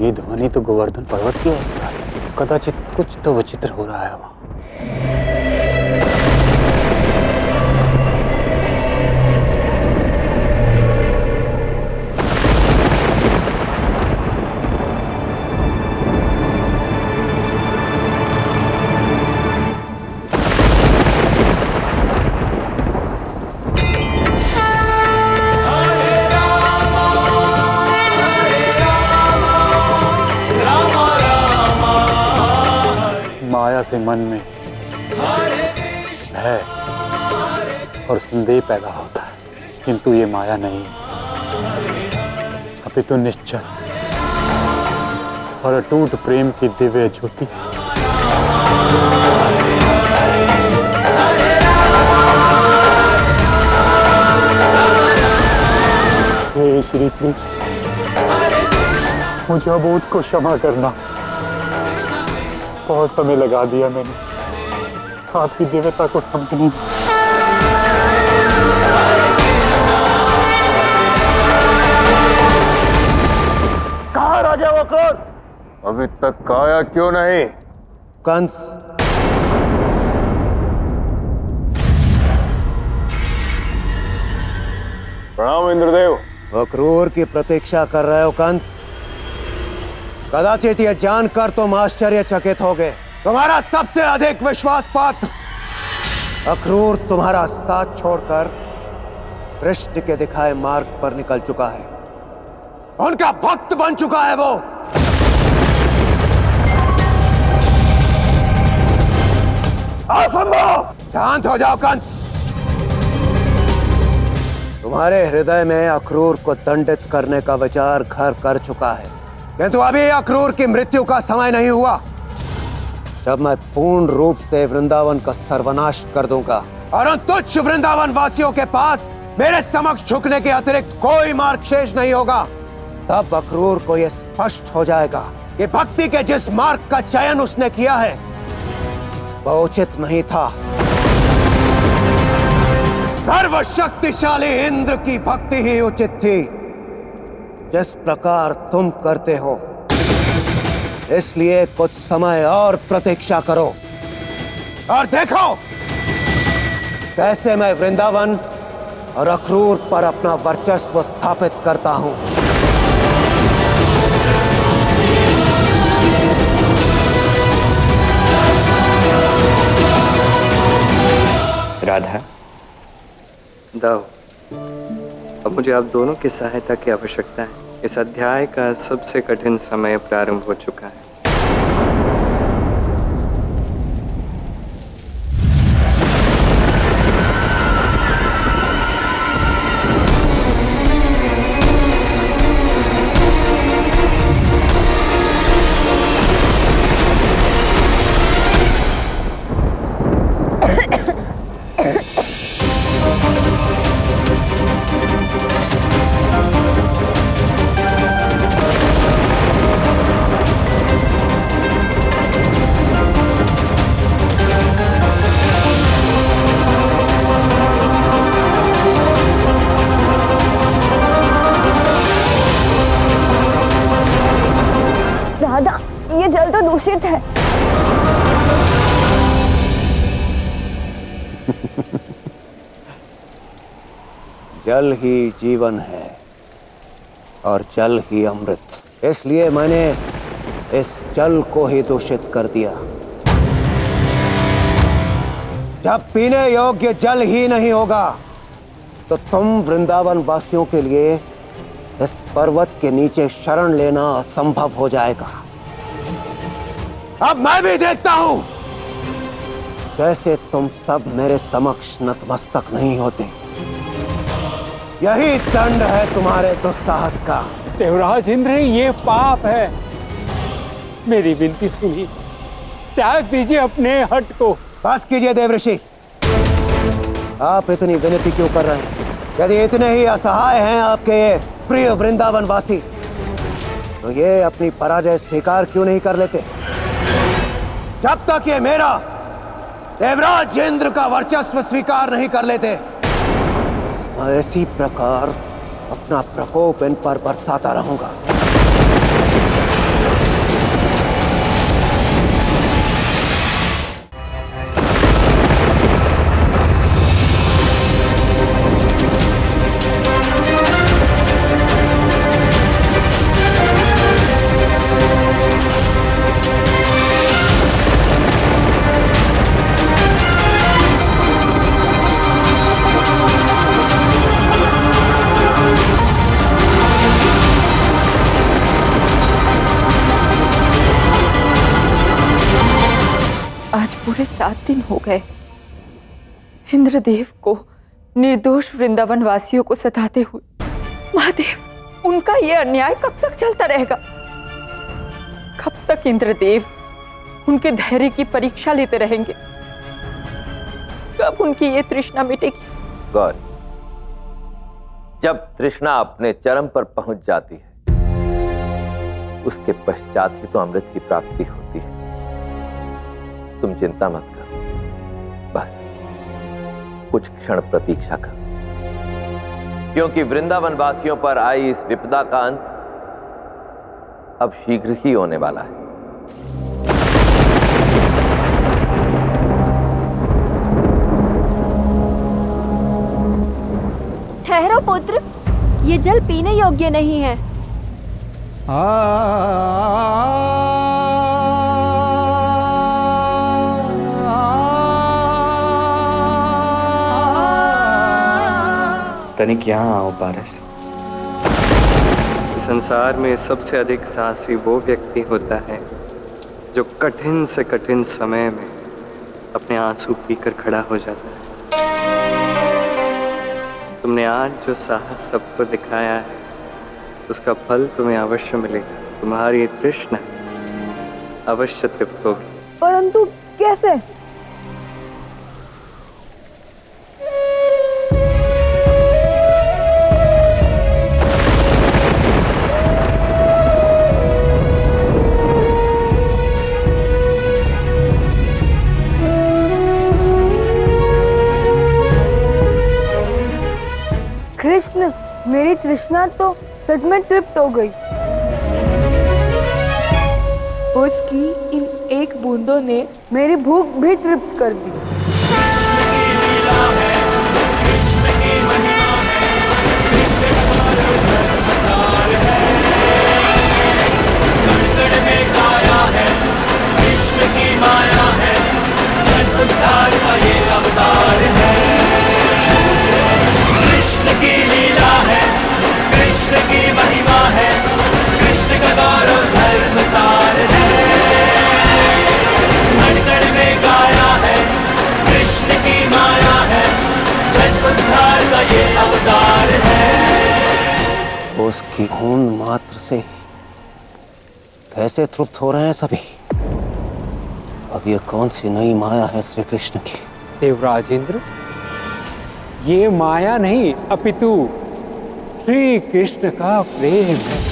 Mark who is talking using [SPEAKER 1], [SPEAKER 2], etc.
[SPEAKER 1] ये ध्वनि तो गोवर्धन पर्वत की ओर से आ रही है। कदाचित कुछ तो विचित्र हो रहा है वहां। माया से मन में भय और संदेह पैदा होता है, किंतु ये माया नहीं, अपितु निश्चल और अटूट प्रेम की दिव्य ज्योति। हे श्री कृष्ण, मुझे अबोध को क्षमा करना। बहुत समय लगा दिया मैंने आपकी दिव्यता को समझने में।
[SPEAKER 2] कहाँ राजा वो क्रोध? अभी तक आया क्यों नहीं?
[SPEAKER 3] कंस,
[SPEAKER 2] प्रणाम इंद्रदेव।
[SPEAKER 3] अक्रूर की प्रतीक्षा कर रहे हो कंस? कदाचित यह जानकर तुम आश्चर्यचकित होगे, तुम्हारा सबसे अधिक विश्वास पात्र अक्रूर तुम्हारा साथ छोड़कर कृष्ण के दिखाए मार्ग पर निकल चुका है। उनका भक्त बन चुका है वो। असंभव! शांत हो जाओ कंस। तुम्हारे हृदय में अक्रूर को दंडित करने का विचार घर कर चुका है, किंतु अभी अक्रूर की मृत्यु का समय नहीं हुआ। जब मैं पूर्ण रूप से वृंदावन का सर्वनाश कर दूंगा और उन तुच्छ वृंदावन वासियों के पास मेरे समक्ष झुकने के अतिरिक्त कोई मार्ग शेष नहीं होगा, तब अक्रूर को यह स्पष्ट हो जाएगा कि भक्ति के जिस मार्ग का चयन उसने किया है वह उचित नहीं था। सर्वशक्तिशाली इंद्र की भक्ति ही उचित थी, जिस प्रकार तुम करते हो। इसलिए कुछ समय और प्रतीक्षा करो और देखो कैसे मैं वृंदावन और अक्रूर पर अपना वर्चस्व स्थापित करता हूं।
[SPEAKER 4] राधा, दाऊ, अब मुझे आप दोनों की सहायता की आवश्यकता है। इस अध्याय का सबसे कठिन समय प्रारंभ हो चुका है।
[SPEAKER 5] ये जल तो दूषित है।
[SPEAKER 3] जल ही जीवन है और जल ही अमृत। इसलिए मैंने इस जल को ही दूषित कर दिया। जब पीने योग्य जल ही नहीं होगा तो तुम वृंदावन वासियों के लिए इस पर्वत के नीचे शरण लेना असंभव हो जाएगा। अब मैं भी देखता हूं कैसे तुम सब मेरे समक्ष नतमस्तक नहीं होते। यही दंड है तुम्हारे दुस्साहस का।
[SPEAKER 6] देवराज इंद्र, ये पाप है। मेरी विनती सुनिए, त्याग दीजिए अपने हट को।
[SPEAKER 3] बस कीजिए देवऋषि, आप इतनी विनती क्यों कर रहे हैं? यदि इतने ही असहाय हैं आपके ये प्रिय वृंदावन वासी, तो ये अपनी पराजय स्वीकार क्यों नहीं कर लेते? जब तक ये मेरा देवराज इंद्र का वर्चस्व स्वीकार नहीं कर लेते, मैं इसी प्रकार अपना प्रकोप इन पर बरसाता रहूंगा।
[SPEAKER 7] आज पूरे 7 दिन हो गए इंद्रदेव को निर्दोष वृंदावन वासियों को सताते हुए। महादेव, उनका यह अन्याय कब तक चलता रहेगा? कब तक इंद्रदेव उनके धैर्य की परीक्षा लेते रहेंगे? कब उनकी ये तृष्णा मिटेगी?
[SPEAKER 8] गौरी, जब तृष्णा अपने चरम पर पहुंच जाती है उसके पश्चात ही तो अमृत की प्राप्ति होती है। तुम चिंता मत करो, बस कुछ क्षण प्रतीक्षा करो, क्योंकि वृंदावन वासियों पर आई इस विपदा का अंत अब शीघ्र ही होने वाला है।
[SPEAKER 5] ठहरो पुत्र, ये जल पीने योग्य नहीं है।
[SPEAKER 4] तनिक यहाँ आओ पारस। संसार में सबसे अधिक साहसी वो व्यक्ति होता है जो कठिन से कठिन समय में अपने आंसू पीकर खड़ा हो जाता है। तुमने आज जो साहस सबको दिखाया है उसका फल तुम्हें अवश्य मिलेगा। तुम्हारी तृष्णा अवश्य तृप्त होगी।
[SPEAKER 5] परंतु कैसे? कृष्ण, मेरी तृष्णा तो सच में तृप्त हो गई। उसकी इन एक बूंदों ने मेरी भूख भी तृप्त कर दी।
[SPEAKER 3] उसकी बूंद मात्र से कैसे तृप्त हो रहे हैं सभी? अब ये कौन सी नई माया है श्री कृष्ण की?
[SPEAKER 6] देवराज इंद्र, ये माया नहीं अपितु श्री कृष्ण का प्रेम है।